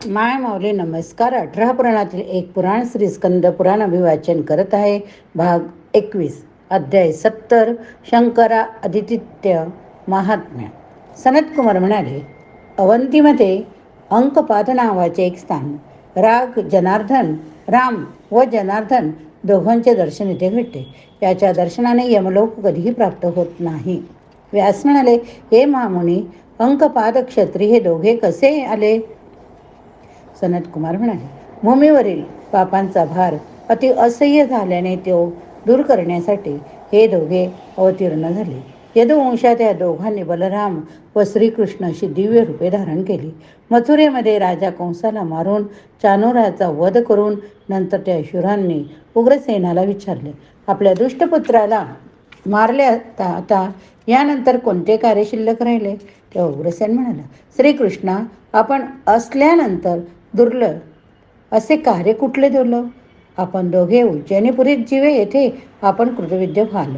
माय माऊली नमस्कार. 18 पुराणातील एक पुराण श्री स्कंद पुराण अभिवाचन करत आहे. भाग 21, अध्याय 70, शंकरा आदित्य महात्म्य. सनत कुमार म्हणाले, अवंतीमध्ये अंकपाद नावाचे एक स्थान, राग जनार्दन, राम व जनार्दन दोघांचे दर्शन इथे घडते. याच्या दर्शनाने यमलोक कधीही प्राप्त होत नाही. व्यास म्हणाले, हे महामुनी, अंकपाद क्षत्री हे दोघे कसे आले? सनत कुमार म्हणाले, भूमीवरील पापांचा भार अति असह्य झाल्याने तो दूर करण्यासाठी हे दोघे अवतीर्ण झाले. यदुवंशात या दोघांनी बलराम व श्रीकृष्ण अशी दिव्य रूपे धारण केली. मथुरेमध्ये राजा कंसाला मारून चाणूराचा वध करून नंतर त्या शूरांनी उग्रसेनाला विचारले, आपल्या दुष्टपुत्राला मारले आता यानंतर कोणते कार्य शिल्लक राहिले? तेव्हा उग्रसेन म्हणाला, श्रीकृष्णा, आपण असल्यानंतर दुर्लभ असे कार्य कुठले दुर्लभ? आपण दोघे उज्जैनीपुरीत जीवे, येथे आपण कृतविद्य व्हाल.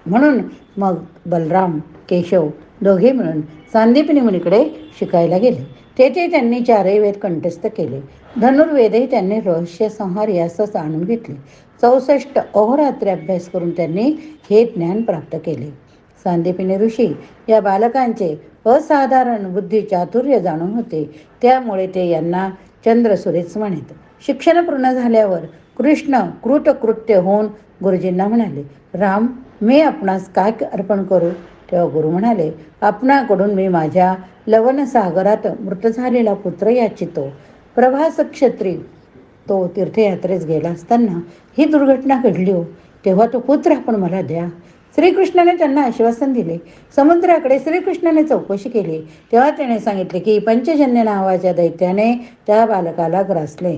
म्हणून मग बलराम केशव दोघे मिळून सांदीपनी मुनीकडे शिकायला गेले. तेथे त्यांनी चारही वेद कंठस्थ केले. धनुर्वेदही त्यांनी रहस्यसंहार यासच आणून घेतले. 64 अहोरात्री अभ्यास करून त्यांनी हे ज्ञान प्राप्त केले. सांदीपनी ऋषी या बालकांचे असाधारण बुद्धी चातुर्य जाणून होते. त्यामुळे ते यांना चंद्रसुरेच म्हणत. शिक्षण पूर्ण झाल्यावर कृष्ण कृतकृत्य होऊन गुरुजींना म्हणाले, राम, मी आपणास काय अर्पण करू? तेव्हा गुरु म्हणाले, आपणाकडून मी माझ्या लवण सागरात मृत झालेला पुत्र याचितो. प्रभास क्षत्री तो तीर्थयात्रेस गेला असताना ही दुर्घटना घडली हो. तेव्हा तो पुत्र आपण मला द्या. श्रीकृष्णाने त्यांना आश्वासन दिले. समुद्राकडे श्रीकृष्णाने चौकशी केली. तेव्हा त्याने सांगितले की पंचजन्य नावाच्या दैत्याने त्या बालकाला ग्रासले.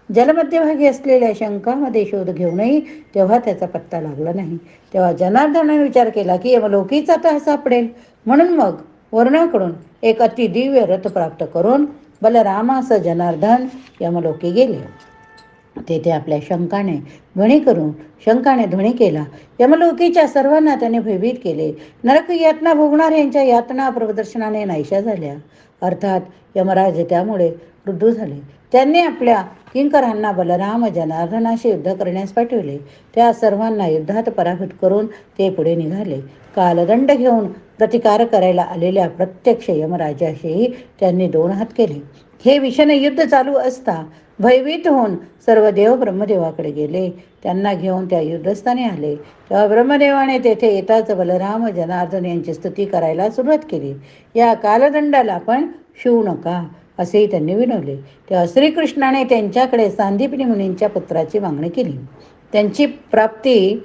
जलमध्यभागी असलेल्या शंखामध्ये शोध घेऊनही तेव्हा त्याचा पत्ता लागला नाही. तेव्हा जनार्दनाने विचार केला की यमलोकीच आता सापडेल. म्हणून मग वरुणाकडून एक अति दिव्य रथ प्राप्त करून बलरामास जनार्दन यमलोकी गेले. तेथे आपल्या शंखाने ध्वनी केला. यमलोकीच्या सर्वांना त्याने भयभीत केले. नरक यातना भोगणाऱ्यांच्या यातना प्रदर्शनाने नाहीशा झाल्या. अर्थात यमराज त्यामुळे क्रुद्ध झाले. त्यांनी आपल्या किंकरांना बलराम जनार्दनाशी युद्ध करण्यास पाठविले. त्या सर्वांना युद्धात पराभूत करून ते पुढे निघाले. कालदंड घेऊन प्रतिकार करायला आलेल्या प्रत्यक्ष यमराजाशीही त्यांनी 2 हात केले. हे भीषण युद्ध चालू असता भयभीत होऊन सर्व देव ब्रह्मदेवाकडे गेले. त्यांना घेऊन त्या युद्धस्थानी आले. तेव्हा ब्रह्मदेवाने तेथे येताच बलराम जनार्दन यांची स्तुती करायला सुरुवात केली. या कालदंडाला आपण शिवू नका असेही त्यांनी विनवले. तेव्हा श्रीकृष्णाने त्यांच्याकडे सांदीपनी मुनींच्या पुत्राची मागणी केली. त्यांची प्राप्ती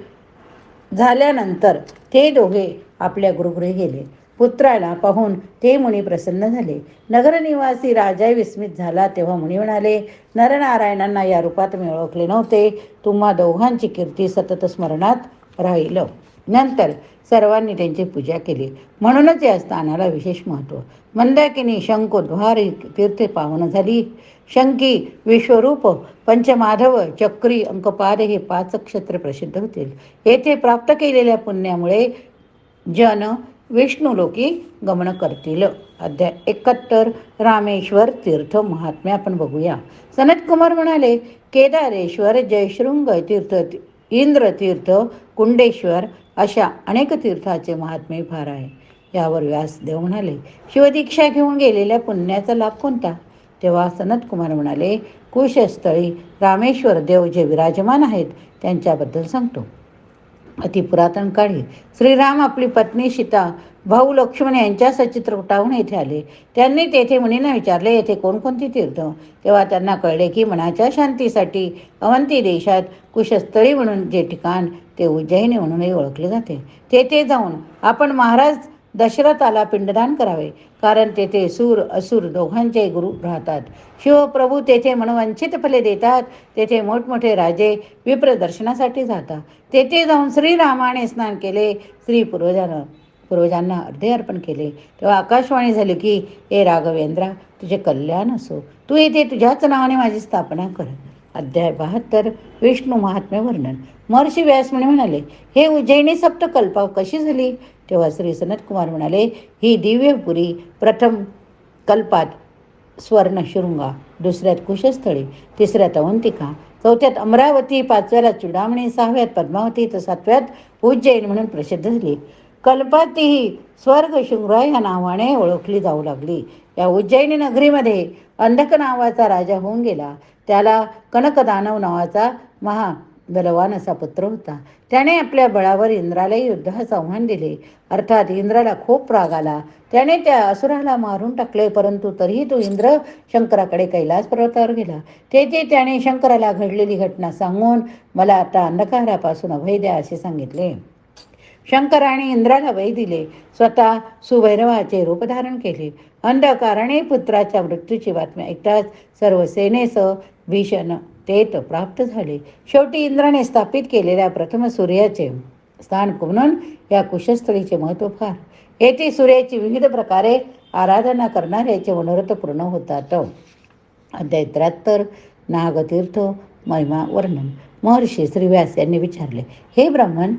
झाल्यानंतर ते दोघे आपल्या गुरुगृही गेले. पुत्राला पाहून ते मुनी प्रसन्न झाले. नगरनिवासी राजा विस्मित झाला. तेव्हा मुनी म्हणाले, नरनारायणांना या रूपात मी ओळखले नव्हते. तुम्हा दोघांची कीर्ती सतत स्मरणात राहील. नंतर सर्वांनी त्यांची पूजा केली. म्हणूनच या स्थानाला विशेष महत्त्व. मंदाकिनी शंकोद्वार तीर्थ पावन झाली. शंकी, विश्वरूप, पंचमाधव, चक्री, अंकपाद हे 5 क्षत्र प्रसिद्ध होतील. येथे प्राप्त केलेल्या पुण्यामुळे जन विष्णुलोकी गमन करतील. अध्याय 71, रामेश्वर तीर्थ महात्म्य आपण बघूया. सनत कुमार म्हणाले, केदारेश्वर, जयशृंग तीर्थ, इंद्र तीर्थ, कुंडेश्वर अशा अनेक तीर्थाचे महात्म्य फार आहे. यावर व्यासदेव म्हणाले, शिवदीक्षा घेऊन गेलेल्या पुण्याचा लाभ कोणता? तेव्हा सनत कुमार म्हणाले, कुशस्थळी रामेश्वर देव जे विराजमान आहेत त्यांच्याबद्दल सांगतो. अतिपुरातन काळी श्रीराम आपली पत्नी सीता, भाऊ लक्ष्मण यांच्या सचित्रकूटाहून येथे आले. त्यांनी तेथे मुनींना विचारले, येथे कोणकोणती तीर्थ? तेव्हा त्यांना कळले की मनाच्या शांतीसाठी अवंती देशात कुशस्थळी म्हणून जे ठिकाण ते उज्जैनी म्हणूनही ओळखले जाते. तेथे जाऊन आपण महाराज दशरथाला पिंडदान करावे, कारण तेथे सूर असुर दोघांचे गुरु राहतात. शिवप्रभू तेथे मनोवांछित फले देतात. तेथे मोठमोठे राजे विप्र दर्शनासाठी जातात. तेथे जाऊन श्रीरामाने स्नान केले. पूर्वजांना अर्धे अर्पण केले. तेव्हा आकाशवाणी झाली की, ए राघवेंद्रा, तुझे कल्याण असो. तू येथे तुझ्याच नावाने माझी स्थापना कर. अध्याय 72, विष्णू महात्म्य वर्णन. महर्षी व्यासमुनी म्हणाले, हे उज्जैनी सप्तकल्पा कशी झाली? तेव्हा श्री सनत कुमार म्हणाले, ही दिव्यपुरी प्रथम कल्पात स्वर्णशृंगा, दुसऱ्यात कुशस्थळी, तिसऱ्यात अवंतिका, चौथ्यात अमरावती, पाचव्याला चुडामणी, सहाव्यात पद्मावती, तर सातव्यात उज्जैन म्हणून प्रसिद्ध झाली. कल्पात ही स्वर्गशृंगा या नावाने ओळखली जाऊ लागली. या उज्जैनी नगरीमध्ये अंधक नावाचा राजा होऊन गेला. त्याला कनकदानव नावाचा महाबलवान असा पुत्र होता. त्याने आपल्या बळावर इंद्राला युद्धास आव्हान दिले. अर्थात इंद्राला खूप राग आला. त्याने त्या असुराला मारून टाकले. परंतु तरीही तो इंद्र शंकराकडे कैलास पर्वतावर गेला. तेथे त्याने शंकराला घडलेली घटना सांगून मला आता अंधकारापासून अभय द्या असे सांगितले. शंकराने इंद्राला वय दिले. स्वतः सुभैरवाचे रूप धारण केले. अंधकाराने पुत्राच्या मृत्यूची बातमी ऐकताच सर्व सेनेसह भीषण तेत प्राप्त झाले. शेवटी इंद्राने स्थापित केलेल्या प्रथम सूर्याचे स्थान म्हणून या कुशस्थळीचे महत्त्व फार. येथे सूर्याची विविध प्रकारे आराधना करणाऱ्याचे मनोरथ पूर्ण होतात. अध्याय 73 नागतीर्थ महिमा वर्णन. महर्षी श्री व्यास यांनी विचारले, हे ब्राह्मण,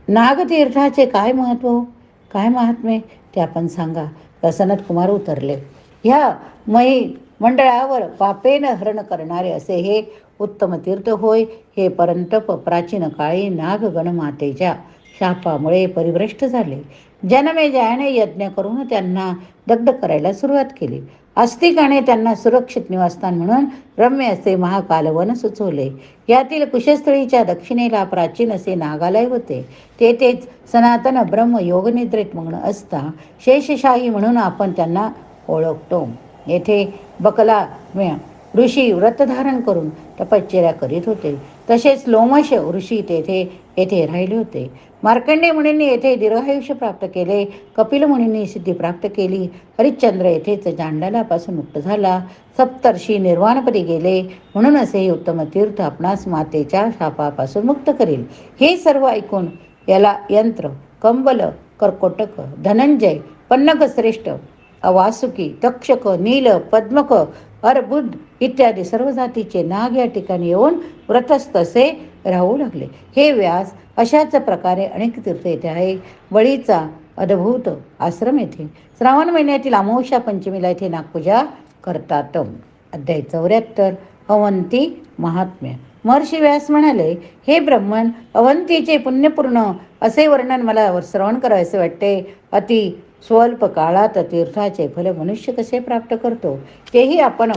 नागतीर्थाचे काय महत्त्व, काय महात्म्य ते आपण सांगा. सनत कुमार उतरले, ह्या मंडळावर पापेन हरण करणारे असे हे उत्तम तीर्थ होय. हे परंतप प्राचीन काळी नागगण मातेच्या शापामुळे परिभ्रष्ट झाले. जनमेजयाने यज्ञ करून त्यांना दग्ध करायला सुरुवात केली. आस्तिकाने त्यांना सुरक्षित निवासस्थान म्हणून रम्य असे महाकालवन सुचवले. यातील कुशस्थळीच्या दक्षिणेला प्राचीन असे नागालय होते. तेथेच सनातन ब्रह्म योगनिद्रेत मग्न असता शेषशाही म्हणून आपण त्यांना ओळखतो. येथे बकला ऋषी व्रत धारण करून तपश्चर्या करीत होते. तसेच लोमश ऋषी येथे राहिले होते. मार्कंडेय मुनींनी येथे दीर्घायुष्य प्राप्त केले. कपिल मुनींनी सिद्धी प्राप्त केली. हरिश्चंद्र येथेच जांडलापासून मुक्त झाला. सप्तर्षी निर्वाणपदी गेले. म्हणून असे हे उत्तम तीर्थ आपणास मातेच्या शापापासून मुक्त करेल. हे सर्व ऐकून याला यंत्र, कंबल, कर्कोटक, धनंजय, पन्नग श्रेष्ठ, अवासुकी, तक्षक, नील, पद्मक, अर्बुद इत्यादी सर्व जातीचे नाग या ठिकाणी येऊन व्रतस्थ असे राहू लागले. हे व्यास, अशाच प्रकारे अनेक तीर्थ येथे आहे. बळीचा अद्भुत आश्रम येथे श्रावण महिन्यातील अमावस्या पंचमीला येथे नागपूजा करतात. अध्याय 74 अवंती महात्म्य. महर्षी व्यास म्हणाले, हे ब्रह्मन, अवंतीचे पुण्यपूर्ण असे वर्णन मला श्रवण करायचे वाटते. अति स्वल्प काळात तीर्थाचे फल मनुष्य कसे प्राप्त करतो तेही आपण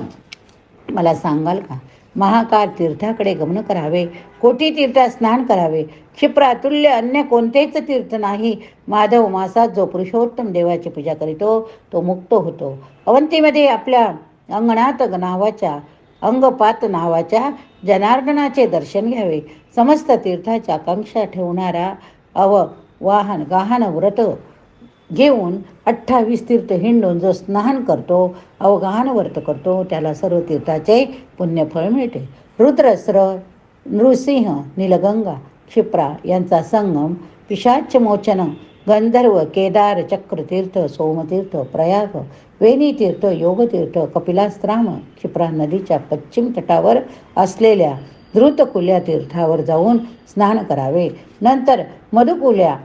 मला सांगाल का? महाकाल तीर्थाकडे गमन करावे. कोटी तीर्थात स्नान करावे. क्षिप्रातुल्य अन्य कोणतेच तीर्थ नाही. माधव मासात जो पुरुषोत्तम देवाची पूजा करीतो तो मुक्त होतो. अवंतीमध्ये आपल्या अंगपात नावाच्या जनार्दनाचे दर्शन घ्यावे. समस्त तीर्थाची आकांक्षा ठेवणारा गहाण व्रत घेऊन 28 तीर्थ हिंडून जो स्नान करतो, अवगाहन व्रत करतो, त्याला सर्व तीर्थाचे पुण्यफळ मिळते. रुद्रस्र, नृसिंह, नीलगंगा, क्षिप्रा यांचा संगम, पिशाचमोचन, गंधर्व, केदार, चक्रतीर्थ, सोमतीर्थ, प्रयाग, वेणीतीर्थ, योगतीर्थ, कपिलाश्राम, क्षिप्रा नदीच्या पश्चिम तटावर असलेल्या धृतकुल्या तीर्थावर जाऊन स्नान करावे. नंतर मधुकुल्या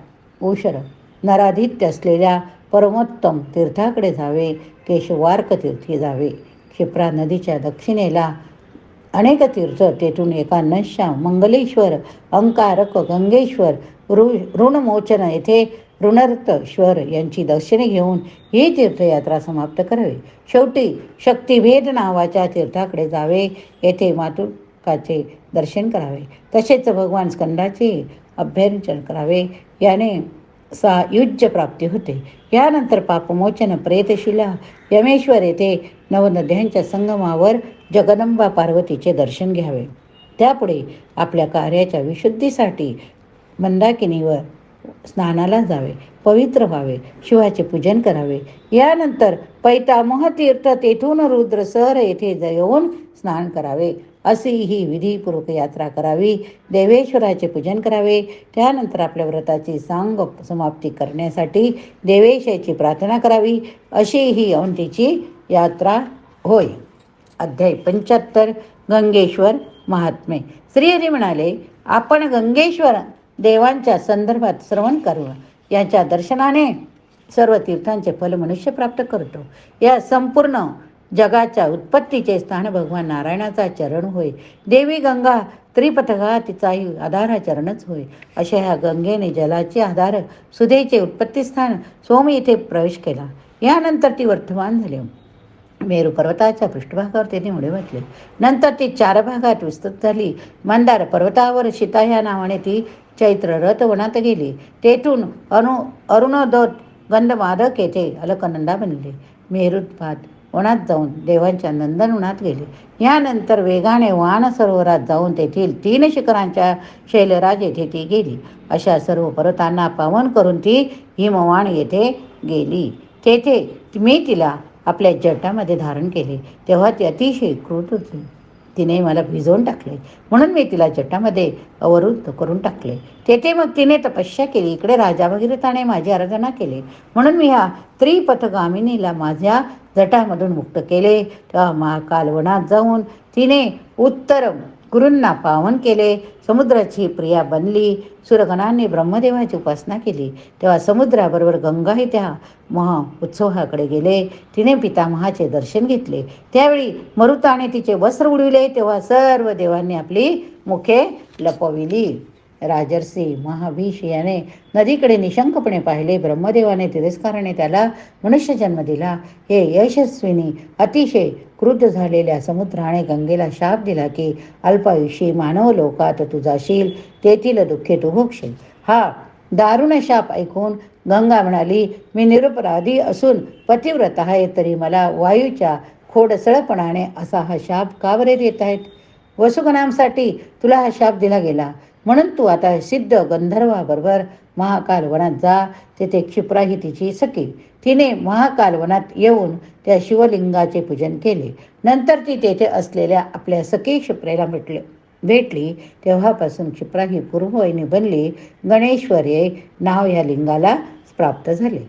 उशर नराधित्य असलेल्या परमोत्तम तीर्थाकडे जावे. केशवार्क तीर्थी जावे. क्षिप्रा नदीच्या दक्षिणेला अनेक तीर्थ, तेथून एका नश्या मंगलेश्वर, अंकारक, गंगेश्वर, ऋणमोचन येथे ऋणर्थश्वर यांची दर्शने घेऊन ही तीर्थयात्रा समाप्त करावी. शेवटी शक्तिभेद नावाच्या तीर्थाकडे जावे. येथे मातुकाचे दर्शन करावे. तसेच भगवान स्कंदाचे अभ्यर्चन करावे. याने सायुज्य प्राप्ती होते. यानंतर पापमोचन, प्रेतशिला, यमेश्वर येथे नवनद्यांच्या संगमावर जगदंबा पार्वतीचे दर्शन घ्यावे. त्यापुढे आपल्या कार्याच्या विशुद्धीसाठी मंदाकिनीवर स्नानाला जावे. पवित्र व्हावे. शिवाचे पूजन करावे. यानंतर पैतामह तीर्थ, तेथून रुद्रसर येथे येऊन स्नान करावे. अशी ही विधीपूर्वक यात्रा करावी. देवेश्वराचे पूजन करावे. त्यानंतर आपल्या व्रताची समाप्ती करण्यासाठी देवेशाची प्रार्थना करावी. अशी ही अवंतीची यात्रा होय. अध्याय 75 गंगेश्वर महात्म्य. श्रीहरी म्हणाले, आपण गंगेश्वर देवांच्या संदर्भात श्रवण करू. याच्या दर्शनाने सर्व तीर्थांचे फल मनुष्य प्राप्त करतो. या संपूर्ण जगाच्या उत्पत्तीचे स्थान भगवान नारायणाचा चरण होय. देवी गंगा त्रिपथगा तिचाही आधार चरणच होय. अशा ह्या गंगेने जलाचे आधार सुधेचे उत्पत्तीस्थान सोम येथे प्रवेश केला. यानंतर ती वर्धमान झाली. मेरू पर्वताच्या पृष्ठभागावर तिने उडी म्हटले. नंतर ती 4 भागात विस्तृत झाली. मंदार पर्वतावर सीता ह्या नावाने ती चैत्र रथ वनात गेली. तेथून अरुणोदोत गंधमादक येथे अलकनंदा बनले. मेरुत्पाद वनात जाऊन देवांच्या नंदनवनात गेले. यानंतर वेगाने वान सरोवरात जाऊन तेथील 3 शिखरांच्या शैलराज येथे ती गेली. अशा सर्व पर्वतांना पावन करून ती हिमवान येथे गेली. तेथे मी तिला आपल्या जटामध्ये धारण केले. तेव्हा ती अतिशय क्रूर होती. तिने मला भिजवून टाकले, म्हणून मी तिला जटामध्ये अवरुद्ध करून टाकले. तेथे मग तिने तपस्या केली. इकडे राजा भगीरथाने माझी आराधना केली, म्हणून मी ह्या त्रिपथगामिनीला माझ्या जटामधून मुक्त केले. तेव्हा महाकाल वनात जाऊन तिने उत्तर गुरूंना पावन केले. समुद्राची प्रिया बनली. सूरगणांनी ब्रह्मदेवाची उपासना केली. तेव्हा समुद्राबरोबर गंगाही त्या महा उत्सवाकडे गेले. तिने पितामहाचे दर्शन घेतले. त्यावेळी मरुताने तिचे वस्त्र उडविले. तेव्हा सर्व देवांनी आपली मुखे लपविली. राजर्षी महाभीष याने नदीकडे निशंकपणे पाहिले. ब्रह्मदेवाने तिरस्काराने त्याला मनुष्य जन्म दिला. हे यशस्वीनी अतिशय क्रुद्ध झालेल्या समुद्राने गंगेला शाप दिला की अल्पायुषी मानव लोकात तू जाशील, तेथील दुःखे तू भोगशील. हा दारुण शाप ऐकून गंगा म्हणाली, मी निरपराधी असून पतिव्रत आहे, तरी मला वायूच्या खोडसळपणाने असा हा शाप का बरे देत आहेत? वसुगणांसाठी तुला हा शाप दिला गेला, म्हणून तू आता सिद्ध गंधर्वाबरोबर महाकाल वनात जा. तेथे क्षिप्रा ही तिची सखी. तिने महाकाल वनात येऊन त्या शिवलिंगाचे पूजन केले. नंतर ती तेथे असलेल्या आपल्या सखी क्षिप्रेला भेटली. तेव्हापासून क्षिप्रा ही पूर्ववयनी बनली. गणेश्वरी नाव या लिंगाला प्राप्त झाले.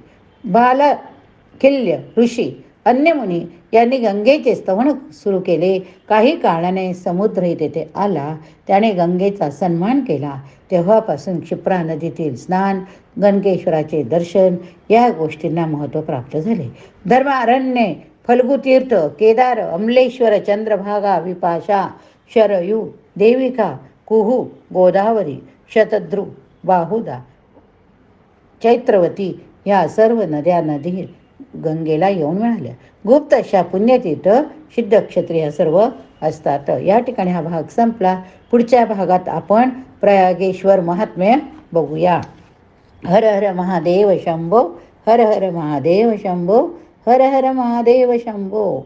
बालकिल्य ऋषी अन्य मुनी यांनी गंगेचे स्तवन सुरू केले. काही काळाने समुद्रही तेथे आला. त्याने गंगेचा सन्मान केला. तेव्हापासून क्षिप्रा नदीतील स्नान, गणकेश्वराचे दर्शन या गोष्टींना महत्त्व प्राप्त झाले. धर्मारण्ये, फल्गुतीर्थ, केदार, अमलेश्वर, चंद्रभागा, विपाशा, शरयू, देविका, कुहू, गोदावरी, शतद्रू, बाहुदा, चैत्रवती या सर्व नदी गंगेला येऊन मिळाल्या. गुप्त अशा पुण्यतीर्थ सिद्ध क्षत्रिय सर्व असतात. या ठिकाणी हा भाग संपला. पुढच्या भागात आपण प्रयागेश्वर महात्म्य बघूया. हर हर महादेव शंभो, हर हर महादेव शंभो, हर हर महादेव शंभो.